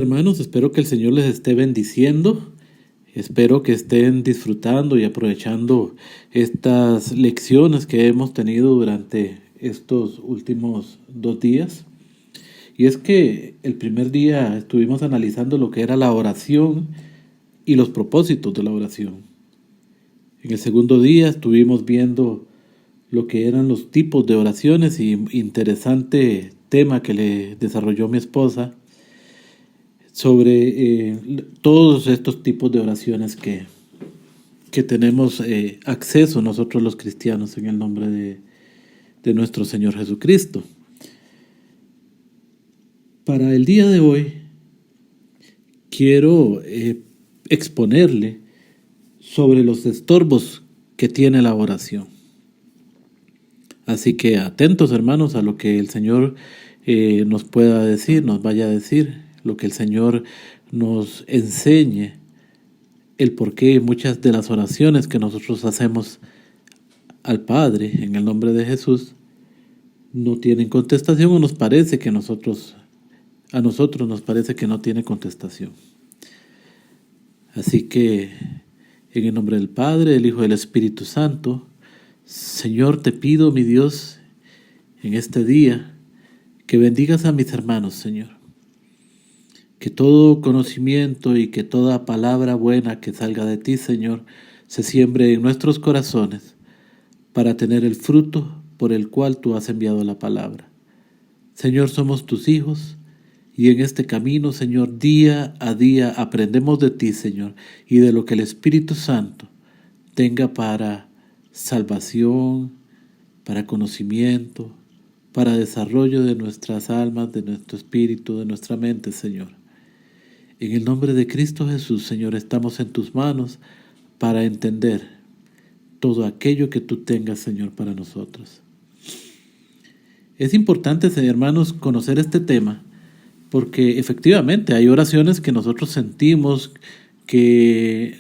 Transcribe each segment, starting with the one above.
Hermanos, espero que el Señor les esté bendiciendo. Espero que estén disfrutando y aprovechando estas lecciones que hemos tenido durante estos últimos 2 días. Y es que el primer día estuvimos analizando lo que era la oración y los propósitos de la oración. En el segundo día estuvimos viendo lo que eran los tipos de oraciones y interesante tema que le desarrolló mi esposa sobre todos estos tipos de oraciones que tenemos acceso nosotros los cristianos en el nombre de nuestro Señor Jesucristo. Para el día de hoy quiero exponerle sobre los estorbos que tiene la oración. Así que atentos, hermanos, a lo que el Señor nos pueda decir, nos vaya a decir, lo que el Señor nos enseñe, el porqué muchas de las oraciones que nosotros hacemos al Padre en el nombre de Jesús no tienen contestación, o nos parece que a nosotros nos parece que no tiene contestación. Así que en el nombre del Padre, del Hijo y del Espíritu Santo, Señor, te pido, mi Dios, en este día, que bendigas a mis hermanos, Señor. Que todo conocimiento y que toda palabra buena que salga de ti, Señor, se siembre en nuestros corazones para tener el fruto por el cual tú has enviado la palabra. Señor, somos tus hijos y en este camino, Señor, día a día aprendemos de ti, Señor, y de lo que el Espíritu Santo tenga para salvación, para conocimiento, para desarrollo de nuestras almas, de nuestro espíritu, de nuestra mente, Señor. En el nombre de Cristo Jesús, Señor, estamos en tus manos para entender todo aquello que tú tengas, Señor, para nosotros. Es importante, hermanos, conocer este tema porque efectivamente hay oraciones que nosotros sentimos que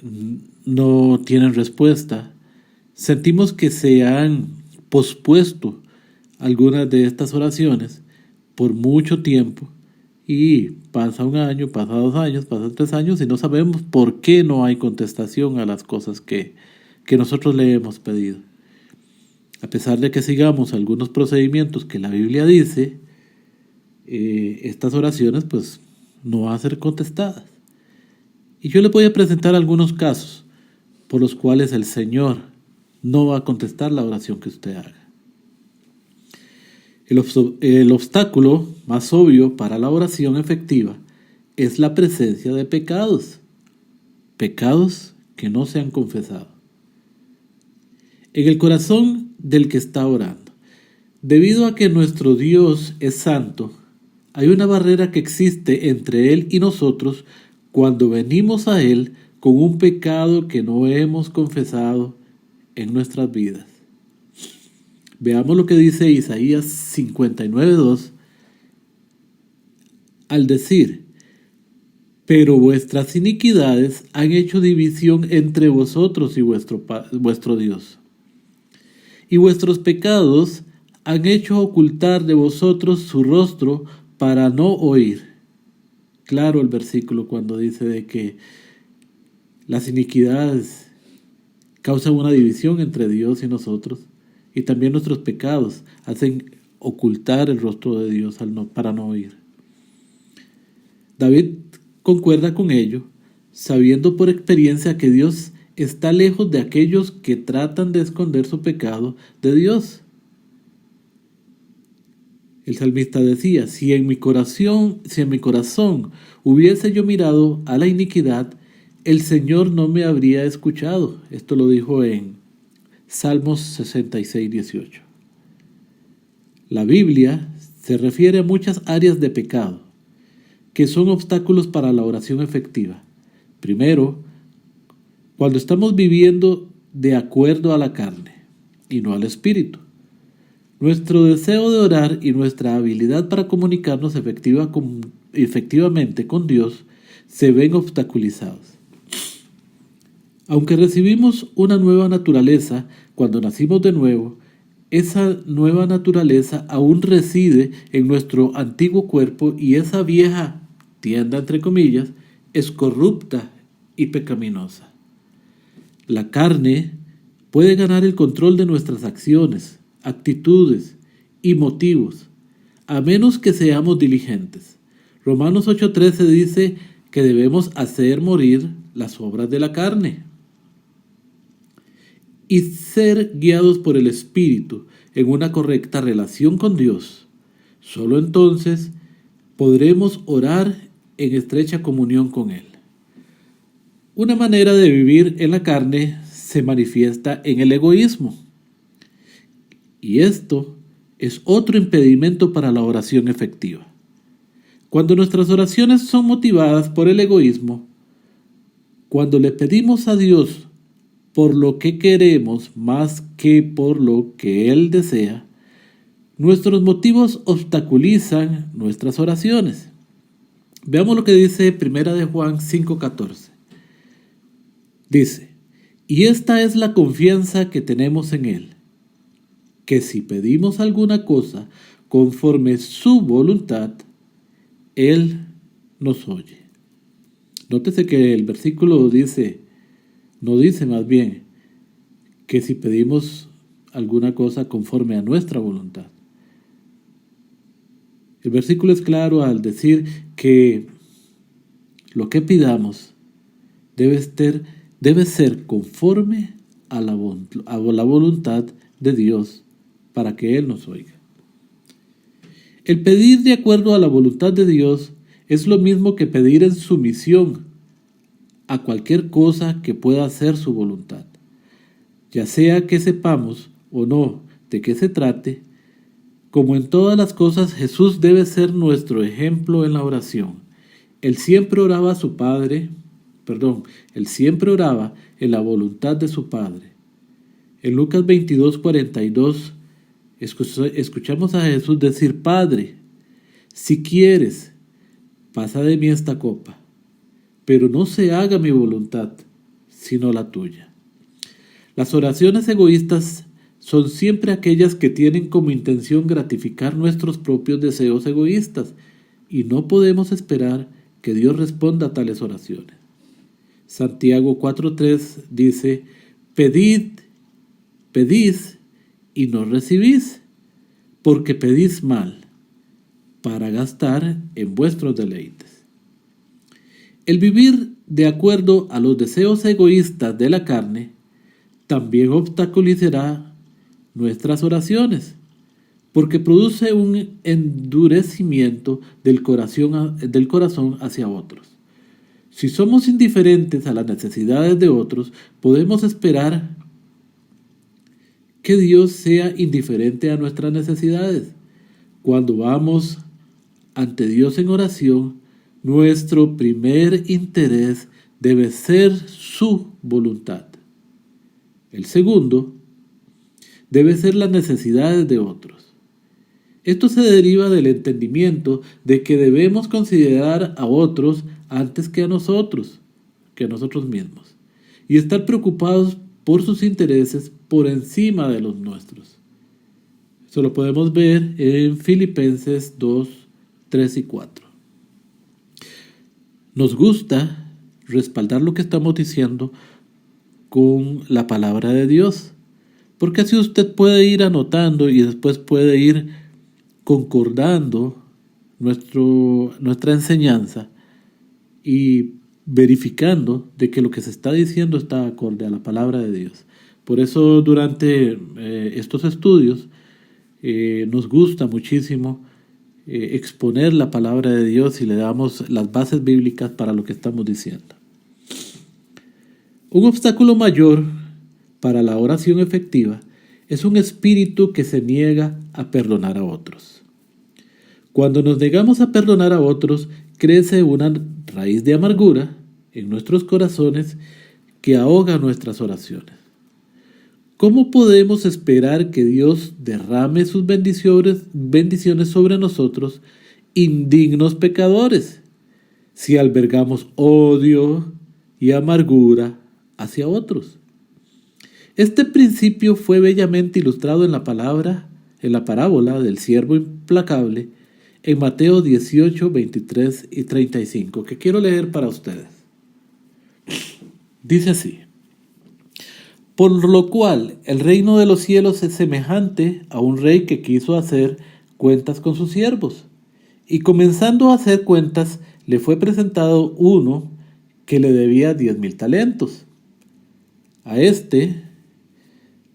no tienen respuesta. Sentimos que se han pospuesto algunas de estas oraciones por mucho tiempo. Y pasa 1 año, pasa 2 años, pasa 3 años y no sabemos por qué no hay contestación a las cosas que nosotros le hemos pedido. A pesar de que sigamos algunos procedimientos que la Biblia dice, estas oraciones pues no van a ser contestadas. Y yo le voy a presentar algunos casos por los cuales el Señor no va a contestar la oración que usted haga. El obstáculo más obvio para la oración efectiva es la presencia de pecados que no se han confesado en el corazón del que está orando. Debido a que nuestro Dios es santo, hay una barrera que existe entre Él y nosotros cuando venimos a Él con un pecado que no hemos confesado en nuestras vidas. Veamos lo que dice Isaías 59:2 al decir: pero vuestras iniquidades han hecho división entre vosotros y vuestro Dios, y vuestros pecados han hecho ocultar de vosotros su rostro para no oír. Claro el versículo cuando dice de que las iniquidades causan una división entre Dios y nosotros. Y también nuestros pecados hacen ocultar el rostro de Dios para no oír. David concuerda con ello, sabiendo por experiencia que Dios está lejos de aquellos que tratan de esconder su pecado de Dios. El salmista decía: si en mi corazón hubiese yo mirado a la iniquidad, el Señor no me habría escuchado. Esto lo dijo en Salmos 66:18. La Biblia se refiere a muchas áreas de pecado que son obstáculos para la oración efectiva. Primero, cuando estamos viviendo de acuerdo a la carne y no al espíritu. Nuestro deseo de orar y nuestra habilidad para comunicarnos efectivamente con Dios se ven obstaculizados. Aunque recibimos una nueva naturaleza cuando nacimos de nuevo, esa nueva naturaleza aún reside en nuestro antiguo cuerpo y esa vieja tienda entre comillas, es corrupta y pecaminosa. La carne puede ganar el control de nuestras acciones, actitudes y motivos, a menos que seamos diligentes. Romanos 8:13 dice que debemos hacer morir las obras de la carne y ser guiados por el Espíritu en una correcta relación con Dios. Solo entonces podremos orar en estrecha comunión con Él. Una manera de vivir en la carne se manifiesta en el egoísmo. Y esto es otro impedimento para la oración efectiva. Cuando nuestras oraciones son motivadas por el egoísmo, cuando le pedimos a Dios por lo que queremos más que por lo que Él desea, nuestros motivos obstaculizan nuestras oraciones. Veamos lo que dice 1 de Juan 5:14. Dice, y esta es la confianza que tenemos en Él, que si pedimos alguna cosa conforme su voluntad, Él nos oye. Nótese que el versículo no dice más bien que si pedimos alguna cosa conforme a nuestra voluntad. El versículo es claro al decir que lo que pidamos debe ser conforme a la voluntad de Dios para que Él nos oiga. El pedir de acuerdo a la voluntad de Dios es lo mismo que pedir en sumisión a cualquier cosa que pueda ser su voluntad. Ya sea que sepamos o no de qué se trate, como en todas las cosas Jesús debe ser nuestro ejemplo en la oración. Él siempre oraba en la voluntad de su Padre. En Lucas 22:42 escuchamos a Jesús decir, Padre, si quieres, pasa de mí esta copa, pero no se haga mi voluntad, sino la tuya. Las oraciones egoístas son siempre aquellas que tienen como intención gratificar nuestros propios deseos egoístas, y no podemos esperar que Dios responda a tales oraciones. Santiago 4:3 dice, pedís y no recibís, porque pedís mal, para gastar en vuestros deleites. El vivir de acuerdo a los deseos egoístas de la carne también obstaculizará nuestras oraciones, porque produce un endurecimiento del corazón hacia otros. Si somos indiferentes a las necesidades de otros, podemos esperar que Dios sea indiferente a nuestras necesidades. Cuando vamos ante Dios en oración, nuestro primer interés debe ser su voluntad. El segundo debe ser las necesidades de otros. Esto se deriva del entendimiento de que debemos considerar a otros antes que a nosotros mismos, y estar preocupados por sus intereses por encima de los nuestros. Eso lo podemos ver en Filipenses 2:3 y 4. Nos gusta respaldar lo que estamos diciendo con la palabra de Dios, porque así usted puede ir anotando y después puede ir concordando nuestra enseñanza y verificando de que lo que se está diciendo está acorde a la palabra de Dios. Por eso durante estos estudios nos gusta muchísimo exponer la palabra de Dios y le damos las bases bíblicas para lo que estamos diciendo. Un obstáculo mayor para la oración efectiva es un espíritu que se niega a perdonar a otros. Cuando nos negamos a perdonar a otros, crece una raíz de amargura en nuestros corazones que ahoga nuestras oraciones. ¿Cómo podemos esperar que Dios derrame sus bendiciones sobre nosotros, indignos pecadores, si albergamos odio y amargura hacia otros? Este principio fue bellamente ilustrado en la parábola del siervo implacable, en Mateo 18, 23 y 35, que quiero leer para ustedes. Dice así: por lo cual el reino de los cielos es semejante a un rey que quiso hacer cuentas con sus siervos. Y comenzando a hacer cuentas, le fue presentado uno que le debía 10,000 talentos. A este,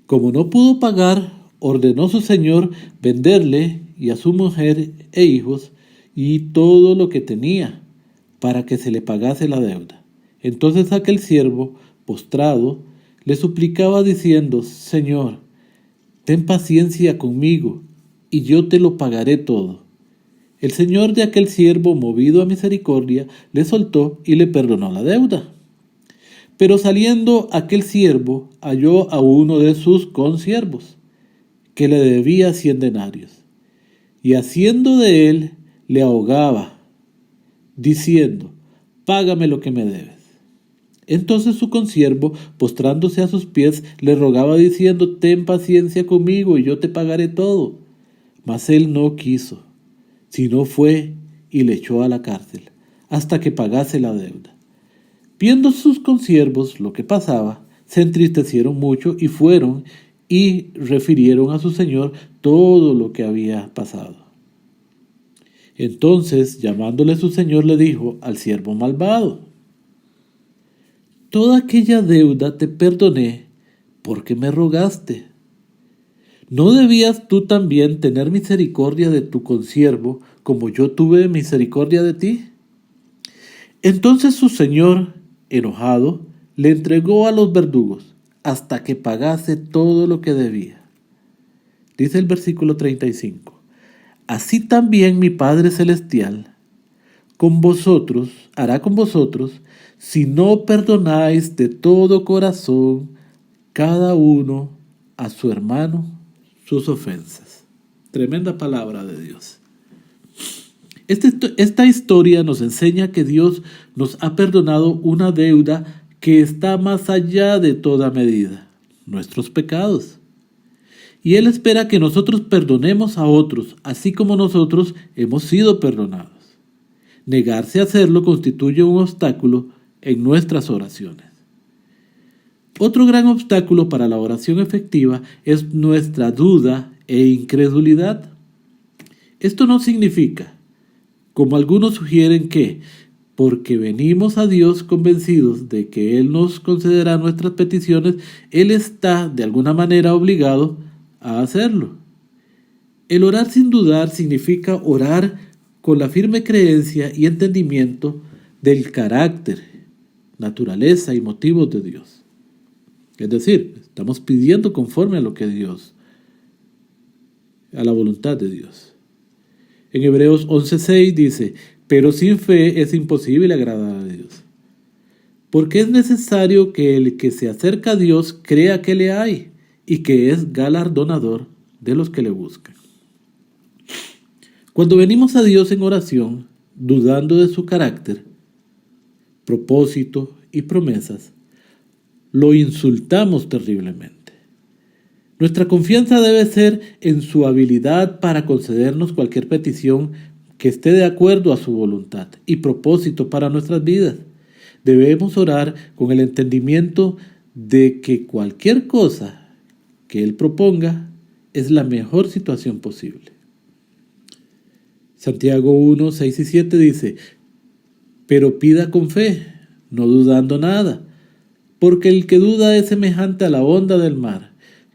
como no pudo pagar, ordenó su señor venderle y a su mujer e hijos y todo lo que tenía, para que se le pagase la deuda. Entonces aquel siervo, postrado, le suplicaba diciendo: Señor, ten paciencia conmigo, y yo te lo pagaré todo. El señor de aquel siervo, movido a misericordia, le soltó y le perdonó la deuda. Pero saliendo aquel siervo, halló a uno de sus consiervos, que le debía 100 denarios, y haciendo de él, le ahogaba, diciendo: págame lo que me debes. Entonces su consiervo, postrándose a sus pies, le rogaba diciendo: ten paciencia conmigo y yo te pagaré todo. Mas él no quiso, sino fue y le echó a la cárcel, hasta que pagase la deuda. Viendo sus consiervos lo que pasaba, se entristecieron mucho y fueron y refirieron a su señor todo lo que había pasado. Entonces, llamándole su señor, le dijo al siervo malvado: toda aquella deuda te perdoné porque me rogaste. ¿No debías tú también tener misericordia de tu consiervo como yo tuve misericordia de ti? Entonces su señor, enojado, le entregó a los verdugos hasta que pagase todo lo que debía. Dice el versículo 35. Así también mi Padre Celestial hará con vosotros, si no perdonáis de todo corazón cada uno a su hermano sus ofensas. Tremenda palabra de Dios. Esta historia nos enseña que Dios nos ha perdonado una deuda que está más allá de toda medida, nuestros pecados. Y Él espera que nosotros perdonemos a otros, así como nosotros hemos sido perdonados. Negarse a hacerlo constituye un obstáculo en nuestras oraciones. Otro gran obstáculo para la oración efectiva es nuestra duda e incredulidad. Esto no significa, como algunos sugieren, que porque venimos a Dios convencidos de que Él nos concederá nuestras peticiones, Él está de alguna manera obligado a hacerlo. El orar sin dudar significa orar con la firme creencia y entendimiento del carácter, naturaleza y motivos de Dios. Es decir, estamos pidiendo conforme a lo que Dios, a la voluntad de Dios. En Hebreos 11:6 dice: pero sin fe es imposible agradar a Dios, porque es necesario que el que se acerca a Dios crea que le hay y que es galardonador de los que le buscan. Cuando venimos a Dios en oración, dudando de su carácter, propósito y promesas, lo insultamos terriblemente. Nuestra confianza debe ser en su habilidad para concedernos cualquier petición que esté de acuerdo a su voluntad y propósito para nuestras vidas. Debemos orar con el entendimiento de que cualquier cosa que Él proponga es la mejor situación posible. Santiago 1, 6 y 7 dice: pero pida con fe, no dudando nada, porque el que duda es semejante a la onda del mar,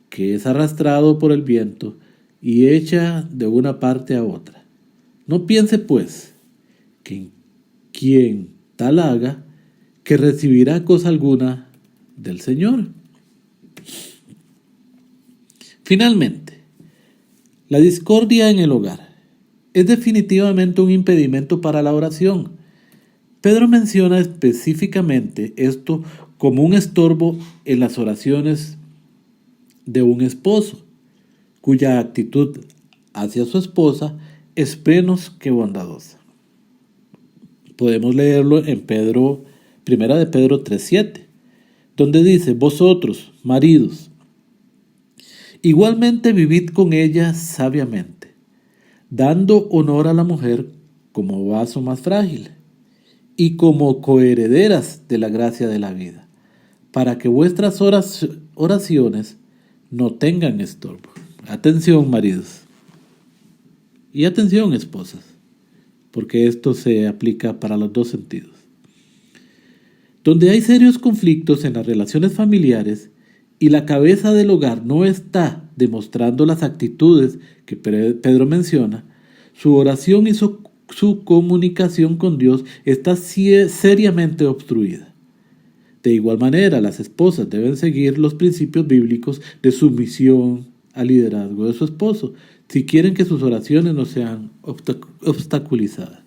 que es arrastrado por el viento y echa de una parte a otra. No piense, pues, que quien tal haga, que recibirá cosa alguna del Señor. Finalmente, la discordia en el hogar es definitivamente un impedimento para la oración. Pedro menciona específicamente esto como un estorbo en las oraciones de un esposo, cuya actitud hacia su esposa es menos que bondadosa. Podemos leerlo en 1 de Pedro 3:7, donde dice: vosotros, maridos, igualmente vivid con ella sabiamente, dando honor a la mujer como vaso más frágil y como coherederas de la gracia de la vida, para que vuestras oraciones no tengan estorbo. Atención, maridos, y atención, esposas, porque esto se aplica para los dos sentidos. Donde hay serios conflictos en las relaciones familiares y la cabeza del hogar no está demostrando las actitudes que Pedro menciona, su oración y su comunicación con Dios está seriamente obstruida. De igual manera, las esposas deben seguir los principios bíblicos de sumisión al liderazgo de su esposo, si quieren que sus oraciones no sean obstaculizadas.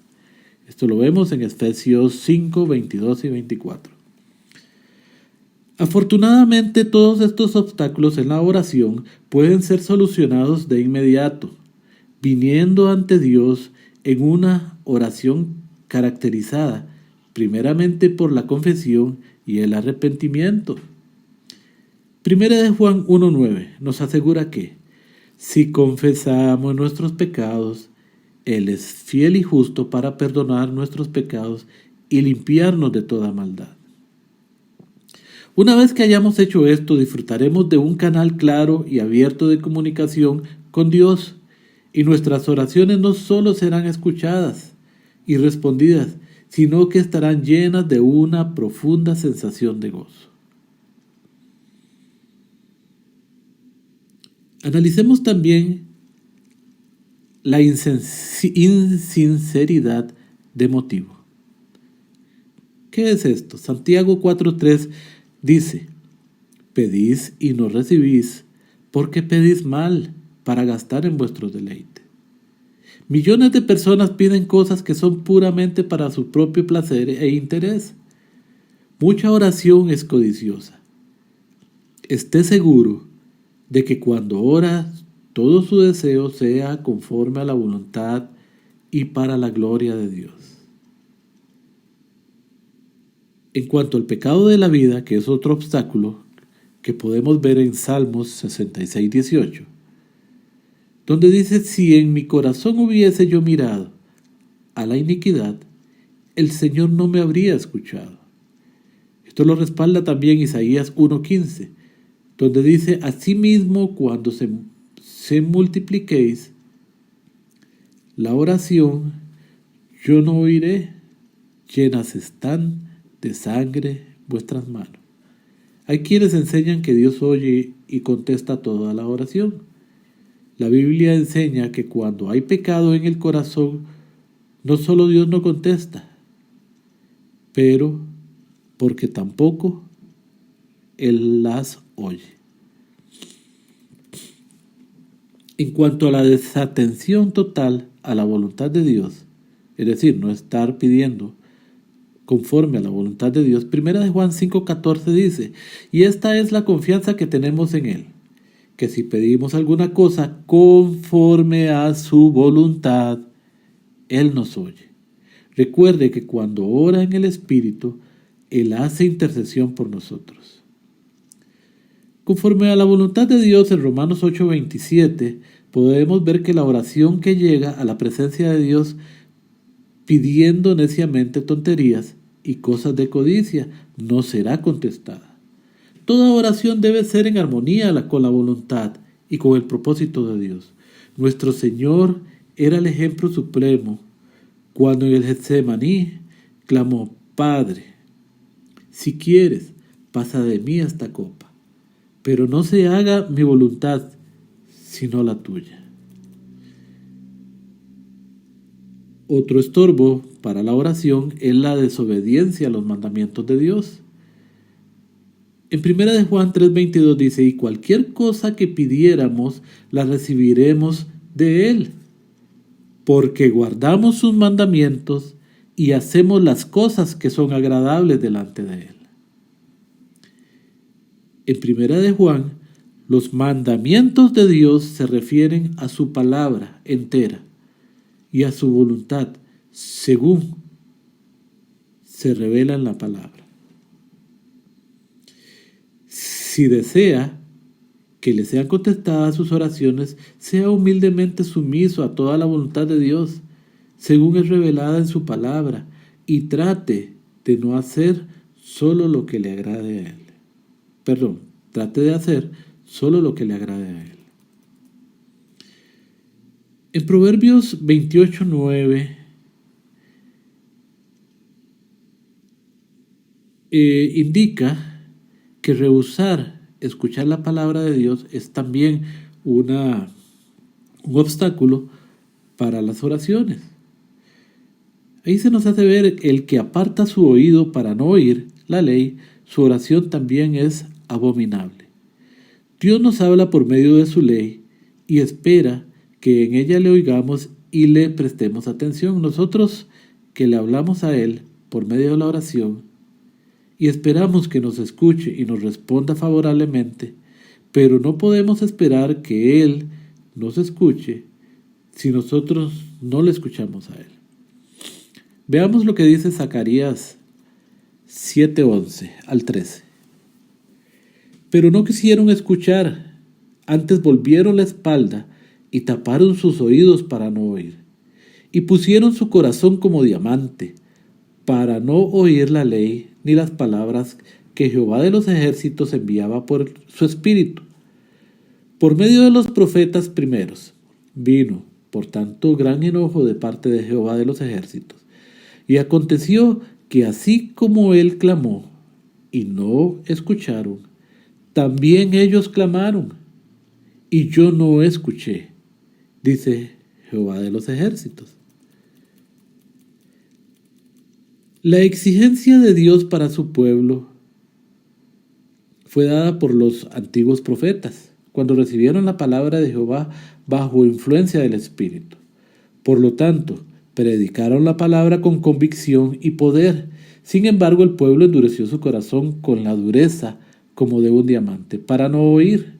Esto lo vemos en Efesios 5, 22 y 24. Afortunadamente, todos estos obstáculos en la oración pueden ser solucionados de inmediato, viniendo ante Dios en una oración caracterizada primeramente por la confesión y el arrepentimiento. Primera de Juan 1:9 nos asegura que si confesamos nuestros pecados, Él es fiel y justo para perdonar nuestros pecados y limpiarnos de toda maldad. Una vez que hayamos hecho esto, disfrutaremos de un canal claro y abierto de comunicación con Dios, y nuestras oraciones no solo serán escuchadas y respondidas, sino que estarán llenas de una profunda sensación de gozo. Analicemos también la insinceridad de motivo. ¿Qué es esto? Santiago 4:3 dice: pedís y no recibís, porque pedís mal para gastar en vuestro deleite. Millones de personas piden cosas que son puramente para su propio placer e interés. Mucha oración es codiciosa. Esté seguro de que cuando ora, todo su deseo sea conforme a la voluntad y para la gloria de Dios. En cuanto al pecado de la vida, que es otro obstáculo que podemos ver en Salmos 66:18, donde dice: si en mi corazón hubiese yo mirado a la iniquidad, el Señor no me habría escuchado. Esto lo respalda también Isaías 1:15, donde dice: asimismo, cuando se multipliquéis la oración, yo no oiré, llenas están de sangre vuestras manos. Hay quienes enseñan que Dios oye y contesta toda la oración. La Biblia enseña que cuando hay pecado en el corazón, no solo Dios no contesta, pero porque tampoco Él las oye. En cuanto a la desatención total a la voluntad de Dios, es decir, no estar pidiendo conforme a la voluntad de Dios, 1 de Juan 5:14 dice: y esta es la confianza que tenemos en Él, que si pedimos alguna cosa conforme a su voluntad, Él nos oye. Recuerde que cuando ora en el Espíritu, Él hace intercesión por nosotros. Conforme a la voluntad de Dios, en Romanos 8:27, podemos ver que la oración que llega a la presencia de Dios pidiendo neciamente tonterías y cosas de codicia no será contestada. Toda oración debe ser en armonía con la voluntad y con el propósito de Dios. Nuestro Señor era el ejemplo supremo cuando en el Getsemaní clamó: Padre, si quieres, pasa de mí esta copa, pero no se haga mi voluntad, sino la tuya. Otro estorbo para la oración es la desobediencia a los mandamientos de Dios. En 1 de Juan 3:22 dice: y cualquier cosa que pidiéramos, la recibiremos de Él, porque guardamos sus mandamientos y hacemos las cosas que son agradables delante de Él. En 1 de Juan, los mandamientos de Dios se refieren a su palabra entera y a su voluntad, según se revela en la palabra. Si desea que le sean contestadas sus oraciones, sea humildemente sumiso a toda la voluntad de Dios, según es revelada en su palabra, y trate de no hacer solo lo que le agrade a él. Trate de hacer solo lo que le agrade a él. En Proverbios 28:9 indica que rehusar escuchar la palabra de Dios es también un obstáculo para las oraciones. Ahí se nos hace ver el que aparta su oído para no oír la ley, su oración también es abominable. Dios nos habla por medio de su ley y espera que en ella le oigamos y le prestemos atención. Nosotros que le hablamos a Él por medio de la oración y esperamos que nos escuche y nos responda favorablemente, pero no podemos esperar que Él nos escuche si nosotros no le escuchamos a Él. Veamos lo que dice Zacarías 7:11 al 13. Pero no quisieron escuchar, antes volvieron la espalda y taparon sus oídos para no oír, y pusieron su corazón como diamante, para no oír la ley ni las palabras que Jehová de los ejércitos enviaba por su espíritu. Por medio de los profetas primeros vino, por tanto, gran enojo de parte de Jehová de los ejércitos. Y aconteció que así como él clamó y no escucharon, también ellos clamaron y yo no escuché, dice Jehová de los ejércitos. La exigencia de Dios para su pueblo fue dada por los antiguos profetas, cuando recibieron la palabra de Jehová bajo influencia del Espíritu. Por lo tanto, predicaron la palabra con convicción y poder. Sin embargo, el pueblo endureció su corazón con la dureza como de un diamante, para no oír.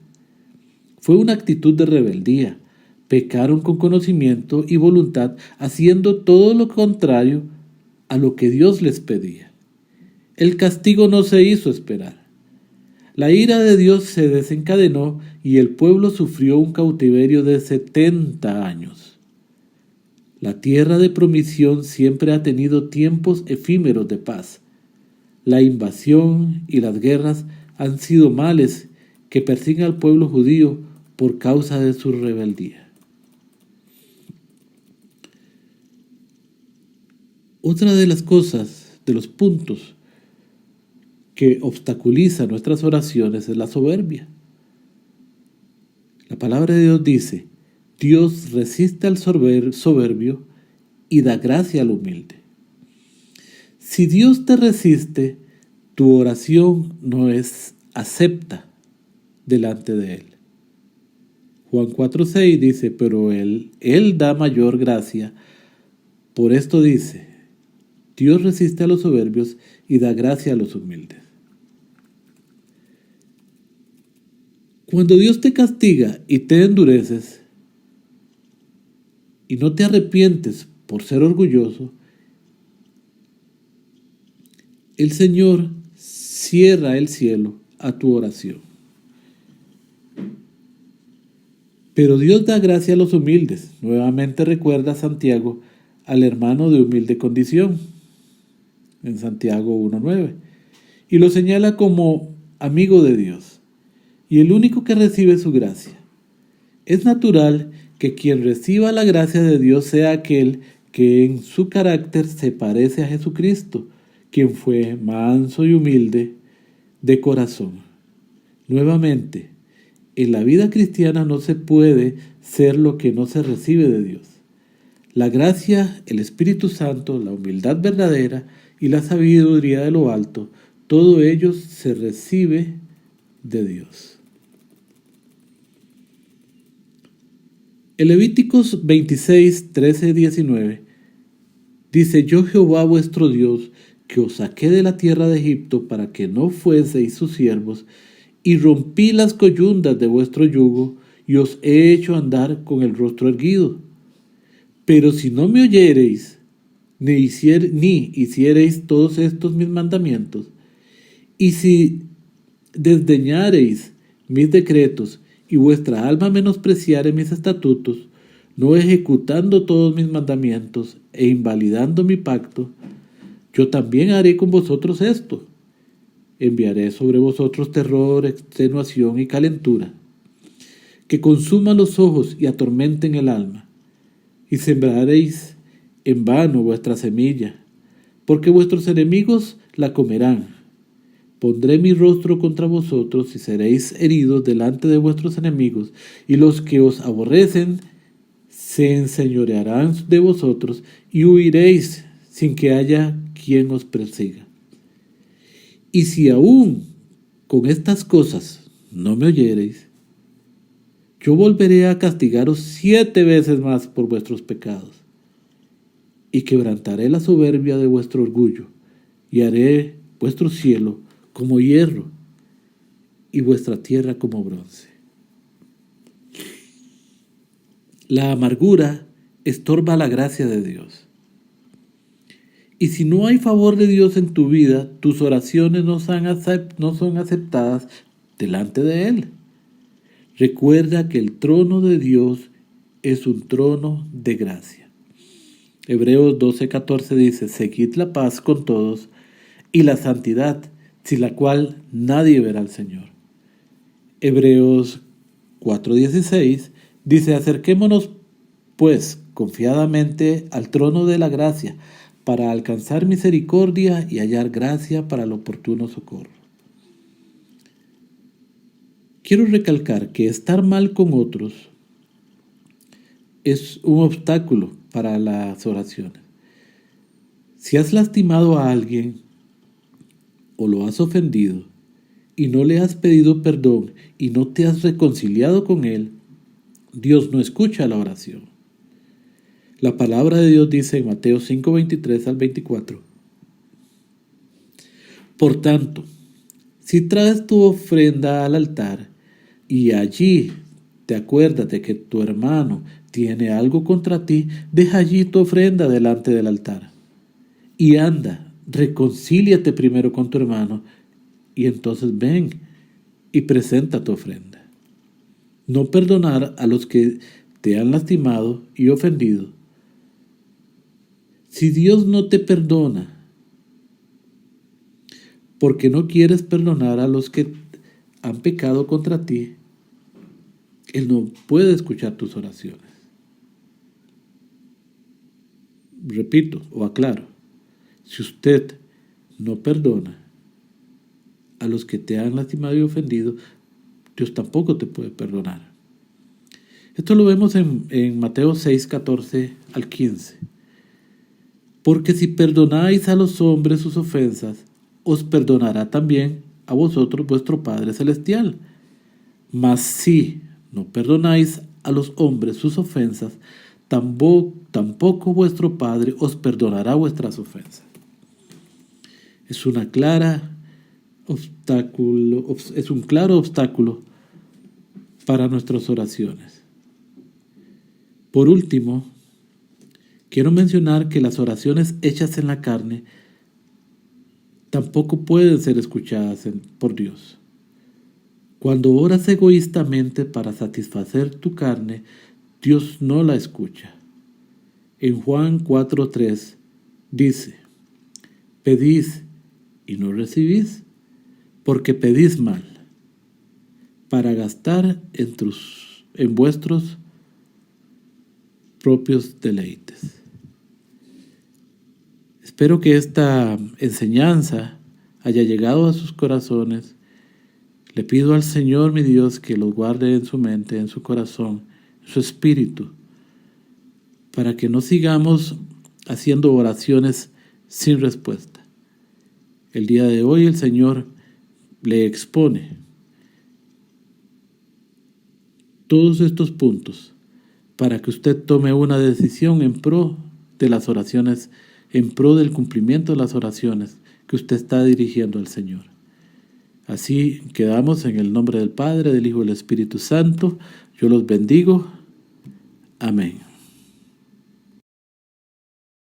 Fue una actitud de rebeldía. Pecaron con conocimiento y voluntad, haciendo todo lo contrario a lo que Dios les pedía. El castigo no se hizo esperar. La ira de Dios se desencadenó y el pueblo sufrió un cautiverio de 70 años. La tierra de promisión siempre ha tenido tiempos efímeros de paz. La invasión y las guerras han sido males que persiguen al pueblo judío por causa de su rebeldía. Otra de las cosas, de los puntos que obstaculiza nuestras oraciones es la soberbia. La palabra de Dios dice: Dios resiste al soberbio y da gracia al humilde. Si Dios te resiste, tu oración no es acepta delante de Él. Juan 4:6 dice: pero Él da mayor gracia. Por esto dice: Dios resiste a los soberbios y da gracia a los humildes. Cuando Dios te castiga y te endureces, y no te arrepientes por ser orgulloso, el Señor cierra el cielo a tu oración. Pero Dios da gracia a los humildes. Nuevamente recuerda Santiago al hermano de humilde condición, en Santiago 1:9, y lo señala como amigo de Dios, y el único que recibe su gracia. Es natural que quien reciba la gracia de Dios sea aquel que en su carácter se parece a Jesucristo, quien fue manso y humilde de corazón. Nuevamente, en la vida cristiana no se puede ser lo que no se recibe de Dios. La gracia, el Espíritu Santo, la humildad verdadera y la sabiduría de lo alto, todo ello se recibe de Dios. En Levíticos 26, 13, 19 dice: yo Jehová vuestro Dios, que os saqué de la tierra de Egipto para que no fueseis sus siervos, y rompí las coyundas de vuestro yugo, y os he hecho andar con el rostro erguido. Pero si no me oyereis, ni hiciereis todos estos mis mandamientos, y si desdeñareis mis decretos, y vuestra alma menospreciare mis estatutos, no ejecutando todos mis mandamientos e invalidando mi pacto, yo también haré con vosotros esto. Enviaré sobre vosotros terror, extenuación y calentura, que consuman los ojos y atormenten el alma, y sembraréis en vano vuestra semilla, porque vuestros enemigos la comerán. Pondré mi rostro contra vosotros y seréis heridos delante de vuestros enemigos, y los que os aborrecen se enseñorearán de vosotros y huiréis sin que haya quien os persiga. Y si aún con estas cosas no me oyereis, yo volveré a castigaros 7 veces más por vuestros pecados, y quebrantaré la soberbia de vuestro orgullo, y haré vuestro cielo como hierro, y vuestra tierra como bronce. La amargura estorba la gracia de Dios. Y si no hay favor de Dios en tu vida, tus oraciones no son aceptadas delante de Él. Recuerda que el trono de Dios es un trono de gracia. Hebreos 12:14 dice: seguid la paz con todos y la santidad, sin la cual nadie verá al Señor. Hebreos 4:16 dice: acerquémonos pues confiadamente al trono de la gracia, para alcanzar misericordia y hallar gracia para el oportuno socorro. Quiero recalcar que estar mal con otros es un obstáculo para las oraciones. Si has lastimado a alguien o lo has ofendido y no le has pedido perdón y no te has reconciliado con él, Dios no escucha la oración. La palabra de Dios dice en Mateo 5:23 al 24: por tanto, si traes tu ofrenda al altar y allí te acuerdas de que tu hermano tiene algo contra ti, deja allí tu ofrenda delante del altar y anda, reconcíliate primero con tu hermano y entonces ven y presenta tu ofrenda. No perdonar a los que te han lastimado y ofendido. Si Dios no te perdona porque no quieres perdonar a los que han pecado contra ti, Él no puede escuchar tus oraciones. Repito o aclaro, si usted no perdona a los que te han lastimado y ofendido, Dios tampoco te puede perdonar. Esto lo vemos en Mateo 6:14 al 15. Porque si perdonáis a los hombres sus ofensas, os perdonará también a vosotros vuestro Padre Celestial. Mas si no perdonáis a los hombres sus ofensas, tampoco vuestro Padre os perdonará vuestras ofensas. Es un claro obstáculo para nuestras oraciones. Por último, quiero mencionar que las oraciones hechas en la carne tampoco pueden ser escuchadas por Dios. Cuando oras egoístamente para satisfacer tu carne, Dios no la escucha. En Juan 4:3 dice: pedís y no recibís, porque pedís mal, para gastar en vuestros propios deleites. Espero que esta enseñanza haya llegado a sus corazones. Le pido al Señor mi Dios que los guarde en su mente, en su corazón, en su espíritu, para que no sigamos haciendo oraciones sin respuesta. El día de hoy el Señor le expone todos estos puntos para que usted tome una decisión en pro de las oraciones, en pro del cumplimiento de las oraciones que usted está dirigiendo al Señor. Así quedamos en el nombre del Padre, del Hijo y del Espíritu Santo. Yo los bendigo. Amén.